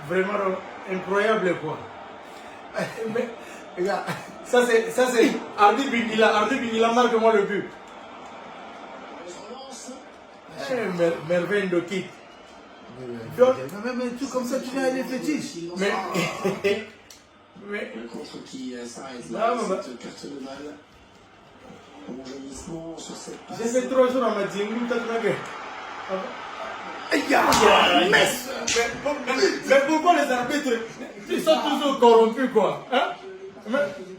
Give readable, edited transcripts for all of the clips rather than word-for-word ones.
vraiment incroyable quoi. Mais, regarde, ça c'est Ardi Bingila marque moi le but. Merveille de kit. Mais tout comme ça, tu viens aller fétiche. Mais le contre qui s'arrête là, cette carte de balle. Bon jaillissement sur cette passe. J'ai fait 3 jours à ma djingou, t'as vu. Mais pourquoi les arbitres ils sont toujours corrompus quoi hein?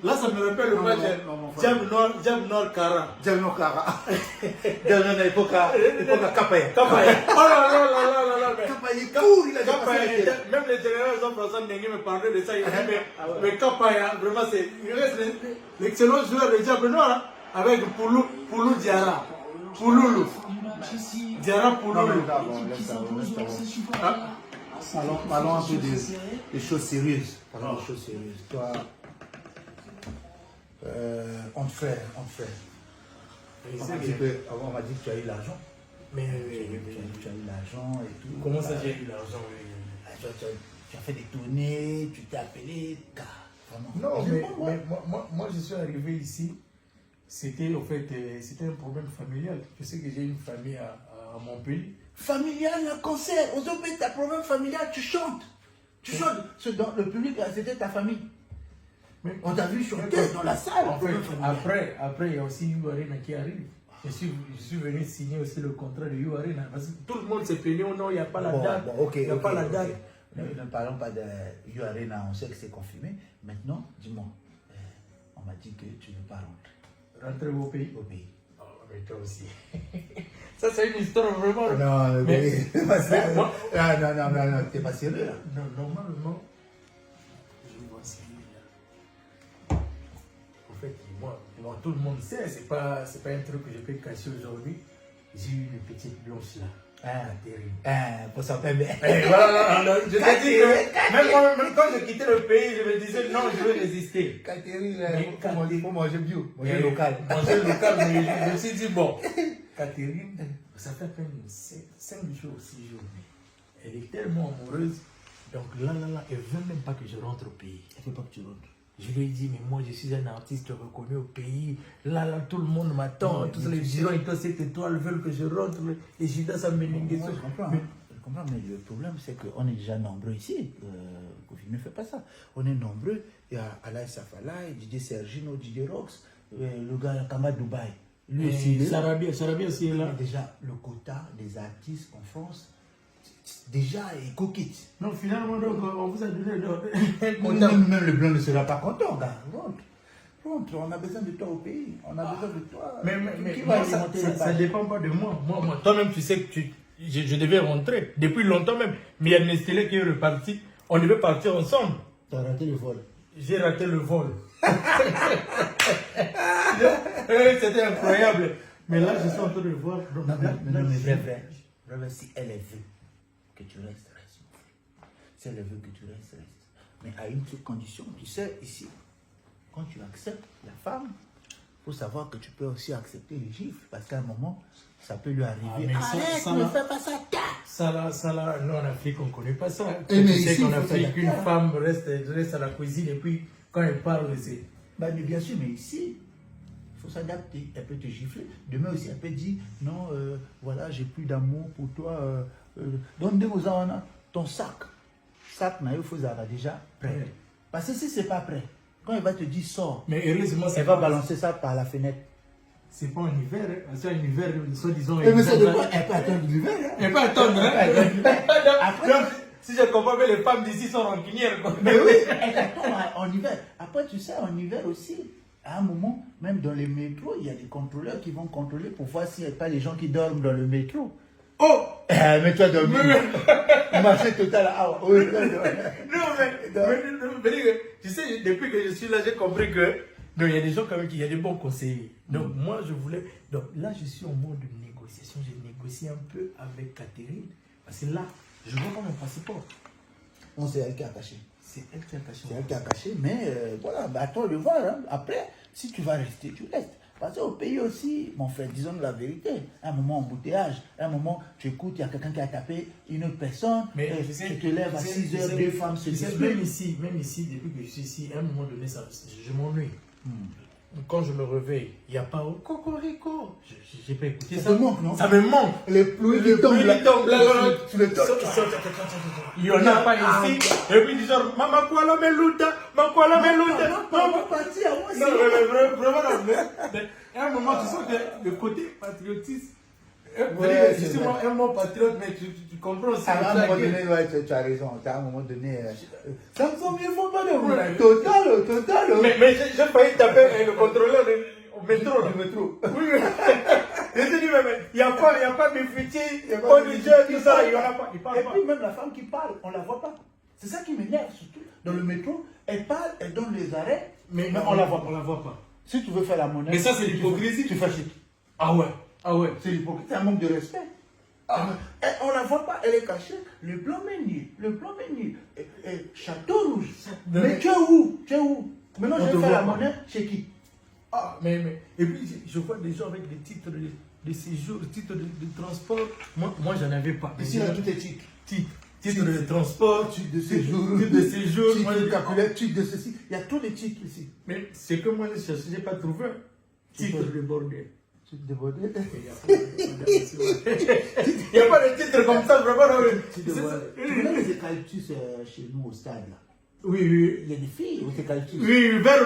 Là ça me rappelle le match Diable Nord Kara. Diable Nord Kara. Diable Nord Epoca Kapaya. Oh là là là là là. Kapaya court, il a Kapaya. Même les généraux ont personne n'engue me parler de ça. Il dit mais Kapaya vraiment c'est l'excellent joueur de Diable Nord avec Poulou Diarra. Pouloulou. Diarra Pouloulou. Parlons un peu des choses sérieuses. Parlons des choses sérieuses. Toi, on te fait. Avant, on m'a dit que tu as eu l'argent. Mais tu as eu l'argent et tout. Comment ça, j'ai eu l'argent? Tu as fait des tournées, tu t'es appelé. Non, mais moi, je suis arrivé ici. C'était en fait, c'était un problème familial. Je sais que j'ai une famille à Montpellier. Familial, un concert. Aux autres, t'as un problème familial, tu chantes. Tu chantes. Dans le public, c'était ta famille. Mais on t'a vu chanter dans la salle. En fait, après, il y a aussi You Arena qui arrive. Je suis venu signer aussi le contrat de You Arena. Parce que tout le monde s'est plaigné, oh non, il n'y a pas la date. Il n'y a pas la date. Ne parlons pas de You Arena, on sait que c'est confirmé. Maintenant, dis-moi, on m'a dit que tu ne veux pas rentrer. Rentrer au pays? Au pays. Oh, mais toi aussi. Ça, c'est une histoire vraiment. Non, mais non, t'es pas sérieux là. Non, normalement, je vois sérieux là. En fait, moi, tout le monde sait, c'est pas un truc que je peux cacher aujourd'hui. J'ai eu une petite blanche là. Terrible. Pour s'en faire bien. Voilà, je t'ai dit que même quand je quittais le pays, je me disais non, je vais résister. Catherine, pour manger bio, manger local. Manger local, mais je me suis dit bon, Catherine, ça fait à peine 5 jours, 6 jours. Elle est tellement amoureuse, donc là, elle veut même pas que je rentre au pays. Elle veut pas que tu rentres. Je lui ai dit, mais moi je suis un artiste reconnu au pays. Là, tout le monde m'attend. Tous les gens, ils ont cette étoile, veulent que je rentre. Et je dois s'amener. Je comprends, mais le problème, c'est qu'on est déjà nombreux ici. Kofi ne fait pas ça. On est nombreux. Il y a Alain Safala, Didier Sergino, Didier Rox, le gars Kama Dubaï. Lui aussi, Sarabia aussi est là. Déjà, le quota des artistes en France, déjà, est coquette. Non, finalement, donc, on vous a donné Même le blanc ne sera pas content, gars. Rentre, on a besoin de toi au pays. On a besoin de toi. Mais qui va alimenter ça ne dépend pas de moi. Toi-même, tu sais que je devais rentrer depuis longtemps même. Mais il y a Nestlé qui est reparti. On devait partir ensemble. Tu as raté le vol. J'ai raté le vol. C'était incroyable. Mais là, je suis en train de voir. Non, mais vrai, si elle veut que tu restes, reste. Si elle veut que tu restes. Mais à une seule condition, tu sais, ici, quand tu acceptes la femme, il faut savoir que tu peux aussi accepter les gifles, parce qu'à un moment, ça peut lui arriver. Arrête, ne fais pas ça. Ça là, nous en Afrique, on ne connaît pas ça. Tu sais qu'en Afrique, une femme reste à la cuisine et puis quand elle parle, c'est... Mais bien sûr, mais ici, il faut s'adapter. Elle peut te gifler. Demain aussi, elle peut dire, non, voilà, j'ai plus d'amour pour toi. Donne-nous ton sac. Sac, il faut avoir déjà prêt. Parce que si ce n'est pas prêt, quand elle va te dire sors, mais heureusement, elle va balancer ça par la fenêtre. C'est pas en hiver, c'est en hiver, soi-disant. Mais c'est de quoi? Elle peut attendre l'hiver. Elle peut attendre, hein? Après, si je comprends bien, les femmes d'ici sont rancunières. Mais oui, elle attend en hiver. Après, tu sais, en hiver aussi, à un moment, même dans les métros, il y a des contrôleurs qui vont contrôler pour voir s'il n'y a pas les gens qui dorment dans le métro. Oh! Mais tu as dormi. Marché total. Oui. Non, mais tu sais, depuis que je suis là, j'ai compris que il y a des gens quand même qui, il y a des bons conseillers. Donc moi, je voulais... Donc là, je suis en mode de négociation. J'ai négocié un peu avec Catherine. Parce que là, je vois pas mon passeport. Non, c'est elle qui a caché. C'est elle qui a caché. C'est elle qui a caché, mais voilà, attends de voir. Hein. Après, si tu vas rester, tu restes. Parce qu'au pays aussi, mon frère, disons la vérité, à un moment embouteillage, à un moment tu écoutes, il y a quelqu'un qui a tapé une autre personne, Mais tu te lèves à 6 heures, deux femmes se disputent. même ici, depuis que je suis ici, à un moment donné, je m'ennuie. Quand je me réveille, il n'y a pas cocorico. Je n'ai pas écouté ça. Ça te manque, non? Ça me manque. Les pluies qui tombent là. Tu le toques. Il n'y en a pas ici. Et puis ils disent, maman, quoi la meluta? Maman, quoi la meluta? Non, on va partir, moi aussi. Non, mais vraiment, mais à un moment, tu sens que le côté patriotisme. Je suis un mot patriote, mais tu comprends aussi. À un moment donné, ouais, tu as raison. À un moment donné, ça me semble bien, faut pas de total. Mais j'ai failli taper le contrôleur au métro. Du métro. Oui, je te dis, mais il n'y a pas de futil, pas de jeu, tout ça, il n'y en a pas. Et puis même la femme qui parle, on ne la voit pas. C'est ça qui m'énerve surtout. Dans le métro, elle parle, elle donne les arrêts, mais on ne la voit pas. On la voit pas. Si tu veux faire la monnaie. Mais ça, c'est l'hypocrisie. Tu fais chic. Ah ouais. C'est l'hypocrisie, c'est un manque de respect. On ne la voit pas, elle est cachée. Le plan Ménier. Château Rouge. Mais tu es où? Maintenant, je vais faire la monnaie chez qui? Ah, mais. Et puis, je vois des gens avec des titres de séjour, titres de transport. Moi, j'en avais pas. Ici, là, tout est chic. Titre de transport, titre de séjour, titre de séjour, titre de calculateur, titre de ceci. Il y a tous les titres ici. Mais c'est que moi, je n'ai pas trouvé. Titre de bordel. Titre de bordel. Il n'y a pas de titre comme ça, vraiment. Tu connais les eucalyptus chez nous au stade là? Oui. Il y a des filles aux eucalyptus. Oui, vers,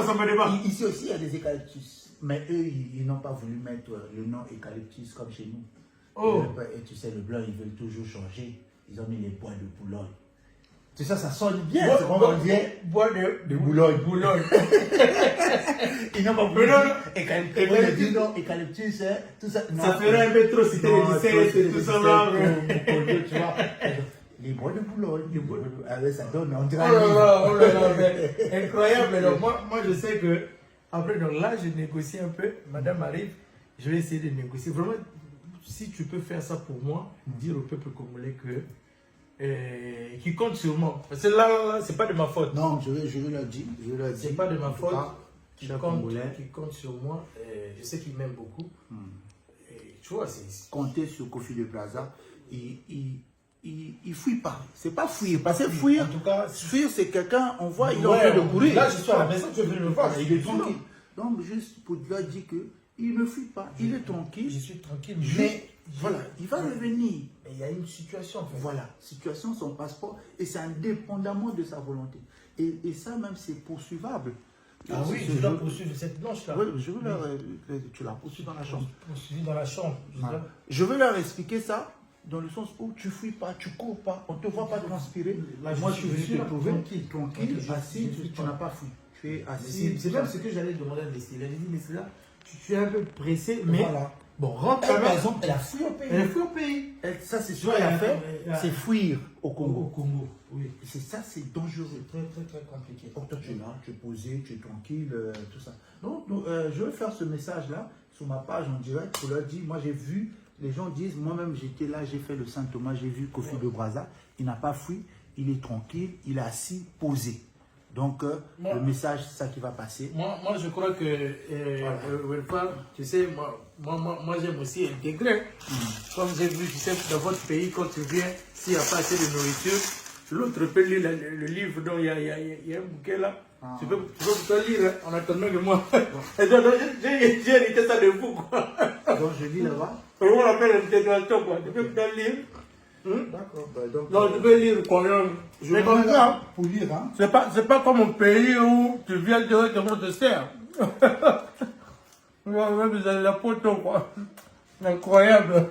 ça me débat. Ici aussi, il y a des eucalyptus. Mais eux, ils n'ont pas voulu mettre le nom eucalyptus comme chez nous. Oh. Et tu sais, le blanc, ils veulent toujours changer. Ils ont mis les bois de Boulogne. Tu sais, ça sonne bien. C'est comment on dit? Bois de Boulogne. Ils n'ont pas voulu eucalyptus. Non, eucalyptus, tout ça. Ça ferait un peu trop citer les 17 et tout ça là. Tu vois. Les bois de Boulogne. Ça donne, on dirait. Oh là là, incroyable. Donc, moi, je sais que, après, donc là, je négocie un peu. Madame arrive, je vais essayer de négocier. Vraiment, si tu peux faire ça pour moi, dire au peuple congolais que. Qui compte sur moi. Parce que là, c'est pas de ma faute. Non, je vais leur dire. C'est pas de ma faute. Qui Congolais. compte sur moi. Je sais qu'il m'aime beaucoup. Et, tu vois, c'est. Compter sur Kofi de Plaza. Il fuit pas. C'est pas fuir. Parce que fuir, en tout cas, fuir, c'est quelqu'un, on voit, il est en train de courir. Là, je suis à la maison, tu veux venir me voir. Il est tranquille. Donc, juste pour leur dire qu'il ne fuit pas. Il est tranquille. Je suis tranquille. Mais voilà, il va revenir. Et il y a une situation en fait. Voilà, situation, son passeport, et c'est indépendamment de sa volonté. Et ça même, c'est poursuivable. Ah oui, je dois poursuivre cette blanche-là. Oui, tu la poursuis dans la chambre. Poursuivre dans la chambre. Voilà. Je veux leur expliquer ça dans le sens où tu fuis pas, tu cours pas, on ne te voit pas transpirer. Moi, je suis venu te trouver tranquille, assis, tu n'as pas fui. Tu es assis. C'est même ce que j'allais demander à Nestlé. Elle a dit, Nestlé, tu es un peu pressé, mais voilà. Bon, rentre Elle, par exemple, elle a fui au pays. Elle a fui au pays. Ça, c'est ce qu'elle a fait, c'est fuir au Congo. Au Congo, oui. C'est ça, c'est dangereux. Très compliqué. Or, toi, tu es là, tu es posé, tu es tranquille, tout ça. Donc, je vais faire ce message-là sur ma page en direct pour leur dire, moi, j'ai vu, les gens disent, moi-même, j'étais là, j'ai fait le Saint-Thomas, j'ai vu Kofi de Brazza, il n'a pas fui, il est tranquille, il est assis, posé. Donc, le message, c'est ça qui va passer. Moi je crois que, tu sais, moi j'aime aussi intégrer. Comme j'ai vu, tu sais, dans votre pays, quand tu viens, s'il n'y a pas assez de nourriture, l'autre peut lire le livre dont il y a un bouquet là. Tu peux lire en attendant que moi. J'ai hérité ça de vous, quoi. Donc, je lis là-bas. On appelle l'intégration, quoi. Tu peux lire. D'accord. Donc, non, tu peux lire quand même. Mais comme ça, pour lire, hein. C'est pas comme un pays où tu viens directement de serre. Même la photo, quoi. Incroyable.